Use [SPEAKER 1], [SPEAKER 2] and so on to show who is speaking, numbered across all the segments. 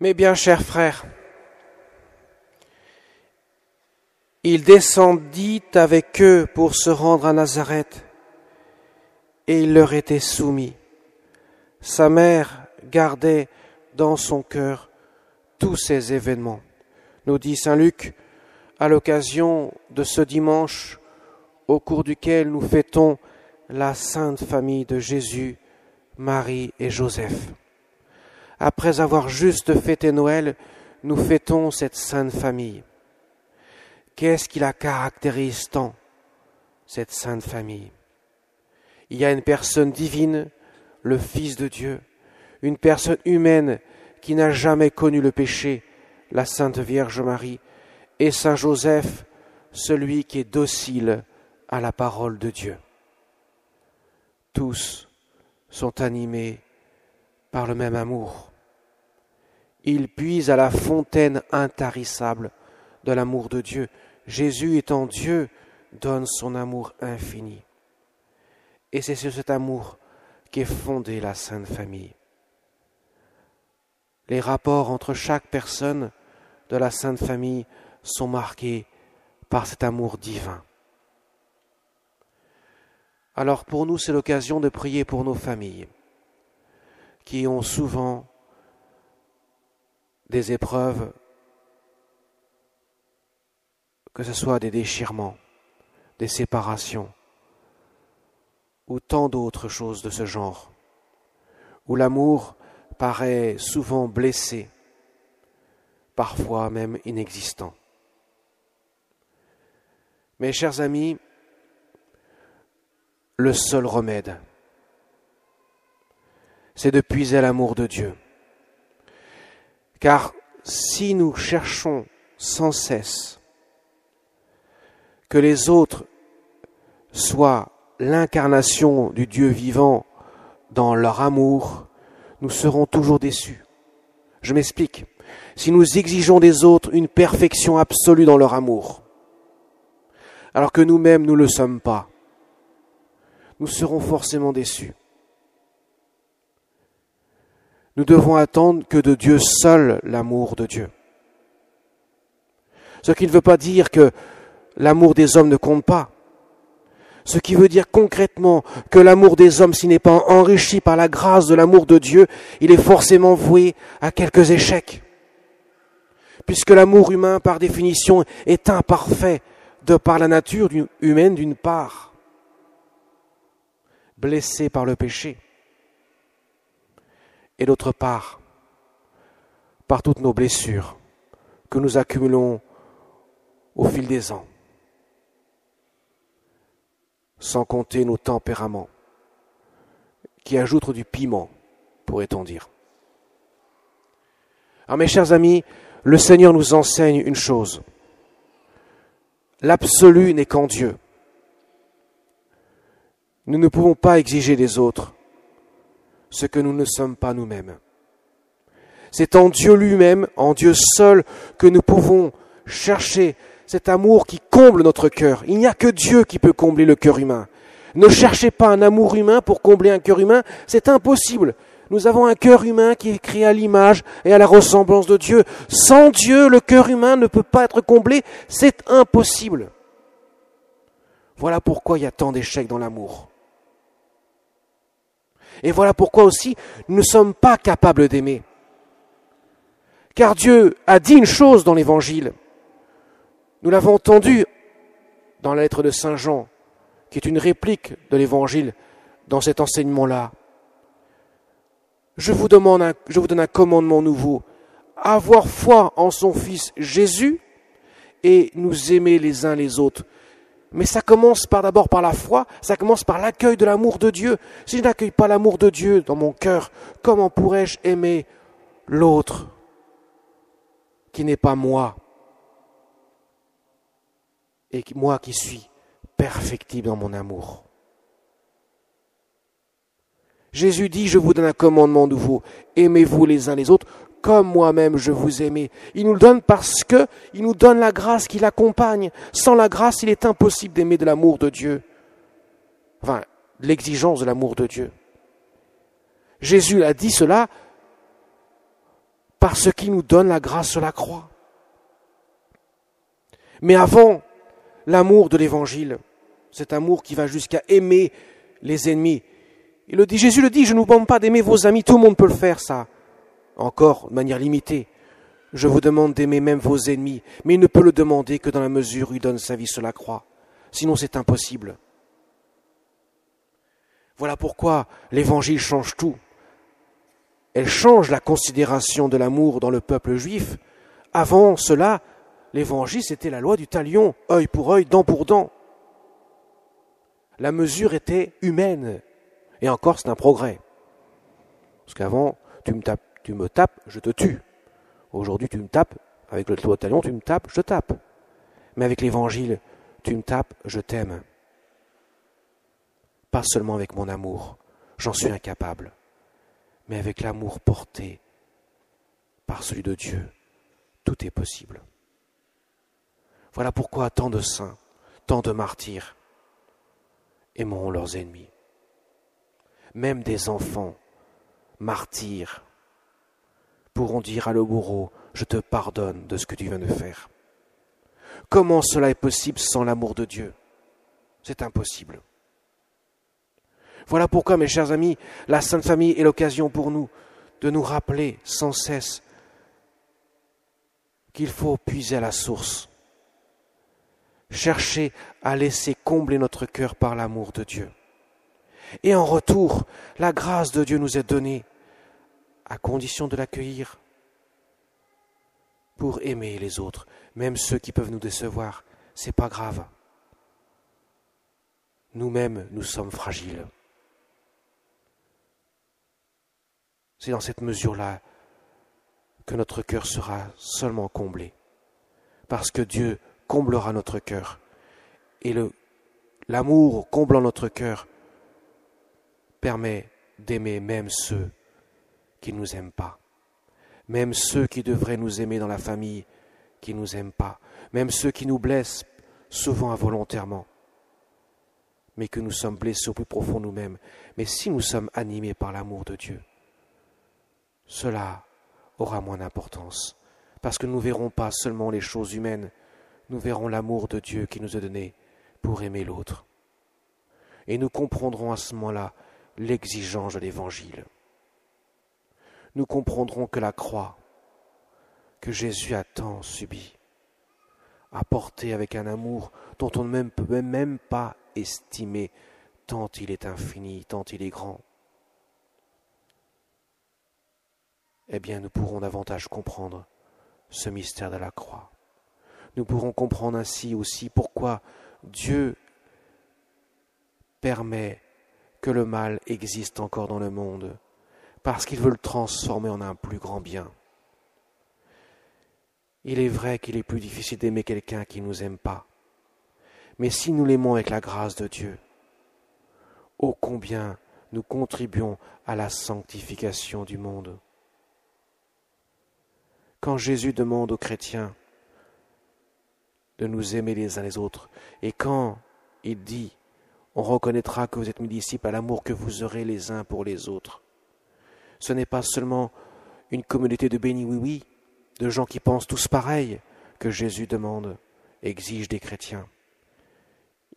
[SPEAKER 1] Mes bien chers frères, il descendit avec eux pour se rendre à Nazareth, et il leur était soumis. Sa mère gardait dans son cœur tous ces événements, nous dit saint Luc, à l'occasion de ce dimanche au cours duquel nous fêtons la Sainte Famille de Jésus, Marie et Joseph. Après avoir juste fêté Noël, nous fêtons cette Sainte Famille. Qu'est-ce qui la caractérise tant, cette Sainte Famille? Il y a une personne divine, le Fils de Dieu, une personne humaine qui n'a jamais connu le péché, la Sainte Vierge Marie, et Saint Joseph, celui qui est docile à la parole de Dieu. Tous sont animés par le même amour. Ils puisent à la fontaine intarissable de l'amour de Dieu. Jésus étant Dieu, donne son amour infini. Et c'est sur cet amour qu'est fondée la Sainte Famille. Les rapports entre chaque personne de la Sainte Famille sont marqués par cet amour divin. Alors pour nous, c'est l'occasion de prier pour nos familles, qui ont souvent des épreuves, que ce soit des déchirements, des séparations, ou tant d'autres choses de ce genre, où l'amour paraît souvent blessé, parfois même inexistant. Mes chers amis, le seul remède, c'est de puiser à l'amour de Dieu. Car si nous cherchons sans cesse que les autres soient l'incarnation du Dieu vivant dans leur amour, nous serons toujours déçus. Je m'explique. Si nous exigeons des autres une perfection absolue dans leur amour, alors que nous-mêmes nous ne le sommes pas, nous serons forcément déçus. Nous devons attendre que de Dieu seul l'amour de Dieu. Ce qui ne veut pas dire que l'amour des hommes ne compte pas. Ce qui veut dire concrètement que l'amour des hommes, s'il n'est pas enrichi par la grâce de l'amour de Dieu, il est forcément voué à quelques échecs. Puisque l'amour humain, par définition, est imparfait de par la nature humaine d'une part, blessé par le péché, et d'autre part, par toutes nos blessures que nous accumulons au fil des ans, sans compter nos tempéraments, qui ajoutent du piment, pourrait-on dire. Alors mes chers amis, le Seigneur nous enseigne une chose. L'absolu n'est qu'en Dieu. Nous ne pouvons pas exiger des autres ce que nous ne sommes pas nous-mêmes. C'est en Dieu lui-même, en Dieu seul, que nous pouvons chercher cet amour qui comble notre cœur. Il n'y a que Dieu qui peut combler le cœur humain. Ne cherchez pas un amour humain pour combler un cœur humain, c'est impossible. Nous avons un cœur humain qui est créé à l'image et à la ressemblance de Dieu. Sans Dieu, le cœur humain ne peut pas être comblé, c'est impossible. Voilà pourquoi il y a tant d'échecs dans l'amour. Et voilà pourquoi aussi nous ne sommes pas capables d'aimer. Car Dieu a dit une chose dans l'Évangile. Nous l'avons entendu dans la lettre de Saint Jean, qui est une réplique de l'Évangile dans cet enseignement-là. Je vous donne un commandement nouveau. Avoir foi en son Fils Jésus et nous aimer les uns les autres. Mais ça commence d'abord par la foi, ça commence par l'accueil de l'amour de Dieu. Si je n'accueille pas l'amour de Dieu dans mon cœur, comment pourrais-je aimer l'autre qui n'est pas moi? Et moi qui suis perfectible dans mon amour. Jésus dit, je vous donne un commandement nouveau. Aimez-vous les uns les autres comme moi-même je vous aimais. Il nous le donne parce que il nous donne la grâce qui l'accompagne. Sans la grâce, il est impossible d'aimer de l'amour de Dieu. Enfin, de l'exigence de l'amour de Dieu. Jésus a dit cela parce qu'il nous donne la grâce sur la croix. Mais avant l'amour de l'Évangile, cet amour qui va jusqu'à aimer les ennemis, Jésus le dit, je ne vous demande pas d'aimer vos amis, tout le monde peut le faire ça, encore de manière limitée. Je vous demande d'aimer même vos ennemis, mais il ne peut le demander que dans la mesure où il donne sa vie sur la croix. Sinon c'est impossible. Voilà pourquoi l'Évangile change tout. Elle change la considération de l'amour dans le peuple juif. Avant cela, l'Évangile c'était la loi du talion, œil pour œil, dent pour dent. La mesure était humaine. Et encore, c'est un progrès. Parce qu'avant, tu me tapes, je te tue. Aujourd'hui, tu me tapes, avec le loi du talion, tu me tapes, je tape. Mais avec l'Évangile, tu me tapes, je t'aime. Pas seulement avec mon amour, j'en suis incapable, mais avec l'amour porté par celui de Dieu, tout est possible. Voilà pourquoi tant de saints, tant de martyrs aimeront leurs ennemis. Même des enfants martyrs pourront dire à le bourreau, je te pardonne de ce que tu viens de faire. Comment cela est possible sans l'amour de Dieu? C'est impossible. Voilà pourquoi, mes chers amis, la Sainte Famille est l'occasion pour nous de nous rappeler sans cesse qu'il faut puiser à la source, chercher à laisser combler notre cœur par l'amour de Dieu. Et en retour, la grâce de Dieu nous est donnée, à condition de l'accueillir, pour aimer les autres, même ceux qui peuvent nous décevoir. C'est pas grave. Nous-mêmes, nous sommes fragiles. C'est dans cette mesure-là que notre cœur sera seulement comblé. Parce que Dieu comblera notre cœur. Et l'amour comblant notre cœur permet d'aimer même ceux qui ne nous aiment pas. Même ceux qui devraient nous aimer dans la famille, qui ne nous aiment pas. Même ceux qui nous blessent, souvent involontairement. Mais que nous sommes blessés au plus profond nous-mêmes. Mais si nous sommes animés par l'amour de Dieu, cela aura moins d'importance, parce que nous ne verrons pas seulement les choses humaines, nous verrons l'amour de Dieu qui nous a donné pour aimer l'autre. Et nous comprendrons à ce moment-là l'exigence de l'Évangile. Nous comprendrons que la croix, que Jésus a tant subi, a porté avec un amour dont on ne peut même pas estimer, tant il est infini, tant il est grand, eh bien nous pourrons davantage comprendre ce mystère de la croix. Nous pourrons comprendre ainsi aussi pourquoi Dieu permet que le mal existe encore dans le monde, parce qu'il veut le transformer en un plus grand bien. Il est vrai qu'il est plus difficile d'aimer quelqu'un qui ne nous aime pas, mais si nous l'aimons avec la grâce de Dieu, ô combien nous contribuons à la sanctification du monde. Quand Jésus demande aux chrétiens de nous aimer les uns les autres, et quand il dit « On reconnaîtra que vous êtes mes disciples à l'amour que vous aurez les uns pour les autres », ce n'est pas seulement une communauté de bénis-oui-oui, de gens qui pensent tous pareil, que Jésus demande, exige des chrétiens.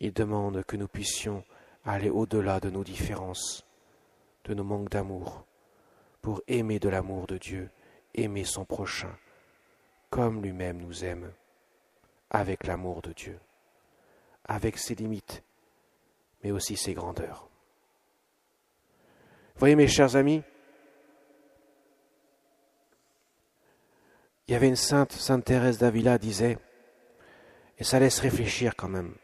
[SPEAKER 1] Il demande que nous puissions aller au-delà de nos différences, de nos manques d'amour, pour aimer de l'amour de Dieu, aimer son prochain, comme lui-même nous aime, avec l'amour de Dieu, avec ses limites, mais aussi ses grandeurs. Voyez mes chers amis, il y avait une sainte Thérèse d'Avila disait, et ça laisse réfléchir quand même,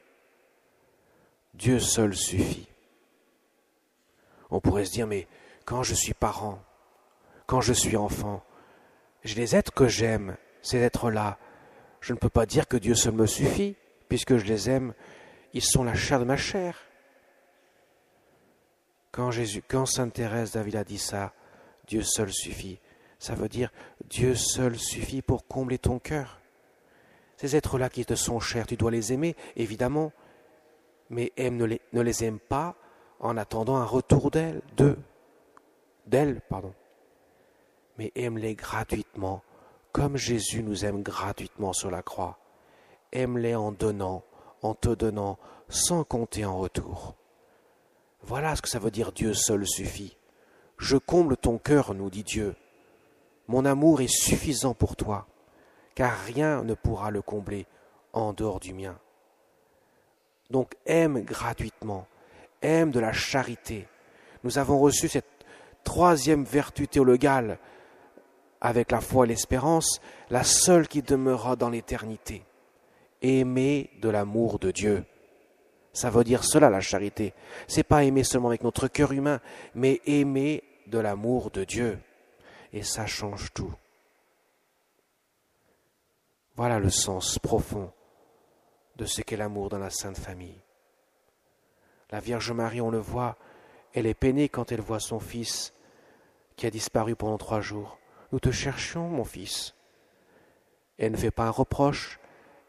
[SPEAKER 1] Dieu seul suffit. On pourrait se dire, mais quand je suis parent, quand je suis enfant, j'ai les êtres que j'aime, ces êtres-là, je ne peux pas dire que Dieu seul me suffit, puisque je les aime, ils sont la chair de ma chair. Quand sainte Thérèse d'Avila dit ça, Dieu seul suffit, ça veut dire Dieu seul suffit pour combler ton cœur. Ces êtres-là qui te sont chers, tu dois les aimer, évidemment, mais ne les aime pas en attendant un retour d'elle. mais aime-les gratuitement, comme Jésus nous aime gratuitement sur la croix. Aime-les en donnant, en te donnant, sans compter en retour. Voilà ce que ça veut dire Dieu seul suffit. Je comble ton cœur, nous dit Dieu. Mon amour est suffisant pour toi, car rien ne pourra le combler en dehors du mien. Donc aime gratuitement, aime de la charité. Nous avons reçu cette troisième vertu théologale avec la foi et l'espérance, la seule qui demeurera dans l'éternité. Aimer de l'amour de Dieu. Ça veut dire cela, la charité. C'est pas aimer seulement avec notre cœur humain, mais aimer de l'amour de Dieu. Et ça change tout. Voilà le sens profond de ce qu'est l'amour dans la Sainte Famille. La Vierge Marie, on le voit, elle est peinée quand elle voit son fils qui a disparu pendant 3 jours. Nous te cherchions, mon fils. Elle ne fait pas un reproche,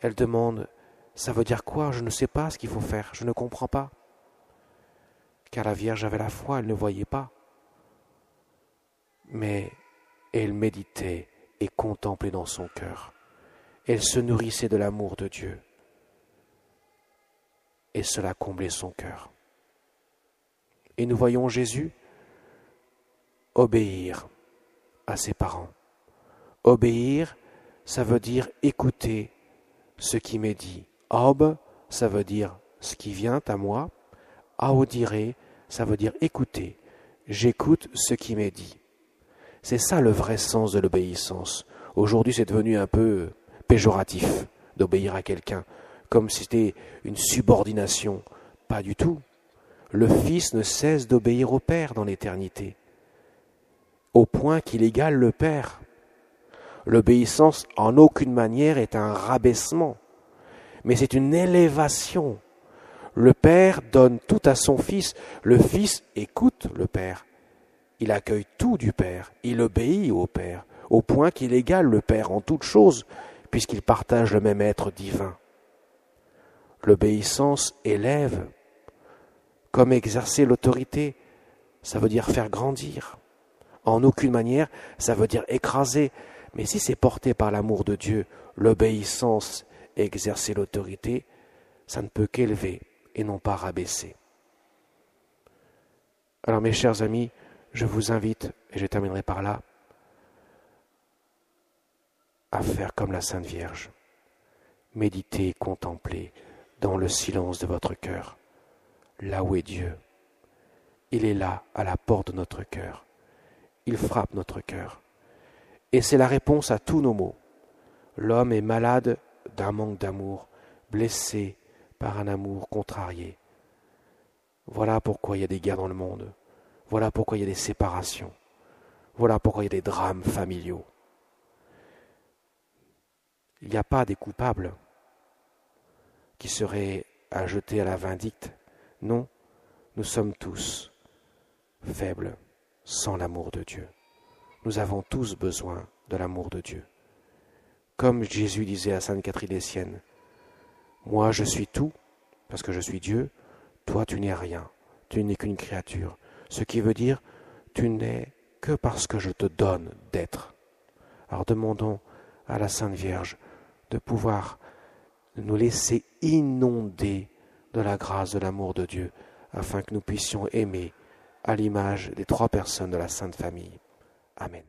[SPEAKER 1] elle demande, ça veut dire quoi? Je ne sais pas ce qu'il faut faire, je ne comprends pas. Car la Vierge avait la foi, elle ne voyait pas. Mais elle méditait et contemplait dans son cœur. Elle se nourrissait de l'amour de Dieu. Et cela comblait son cœur. Et nous voyons Jésus obéir à ses parents. Obéir, ça veut dire écouter ce qui m'est dit. Ob, ça veut dire ce qui vient à moi. Audire, ça veut dire écouter. J'écoute ce qui m'est dit. C'est ça le vrai sens de l'obéissance. Aujourd'hui, c'est devenu un peu péjoratif d'obéir à quelqu'un, comme si c'était une subordination. Pas du tout. Le Fils ne cesse d'obéir au Père dans l'éternité, au point qu'il égale le Père. L'obéissance, en aucune manière, est un rabaissement, mais c'est une élévation. Le Père donne tout à son Fils. Le Fils écoute le Père. Il accueille tout du Père. Il obéit au Père, au point qu'il égale le Père en toutes choses, puisqu'il partage le même être divin. L'obéissance élève, comme exercer l'autorité, ça veut dire faire grandir. En aucune manière, ça veut dire écraser. Mais si c'est porté par l'amour de Dieu, l'obéissance, exercer l'autorité, ça ne peut qu'élever et non pas rabaisser. Alors mes chers amis, je vous invite, et je terminerai par là, à faire comme la Sainte Vierge. Méditez, contemplez dans le silence de votre cœur. Là où est Dieu, il est là, à la porte de notre cœur. Il frappe notre cœur. Et c'est la réponse à tous nos maux. L'homme est malade d'un manque d'amour, blessé par un amour contrarié. Voilà pourquoi il y a des guerres dans le monde. Voilà pourquoi il y a des séparations. Voilà pourquoi il y a des drames familiaux. Il n'y a pas des coupables qui seraient à jeter à la vindicte. Non, nous sommes tous faibles sans l'amour de Dieu. Nous avons tous besoin de l'amour de Dieu. Comme Jésus disait à Sainte Catherine des Siennes, « Moi je suis tout, parce que je suis Dieu, toi tu n'es rien, tu n'es qu'une créature. » Ce qui veut dire, tu n'es que parce que je te donne d'être. Alors demandons à la Sainte Vierge de pouvoir nous laisser inonder de la grâce de l'amour de Dieu, afin que nous puissions aimer à l'image des 3 personnes de la Sainte Famille. Amen.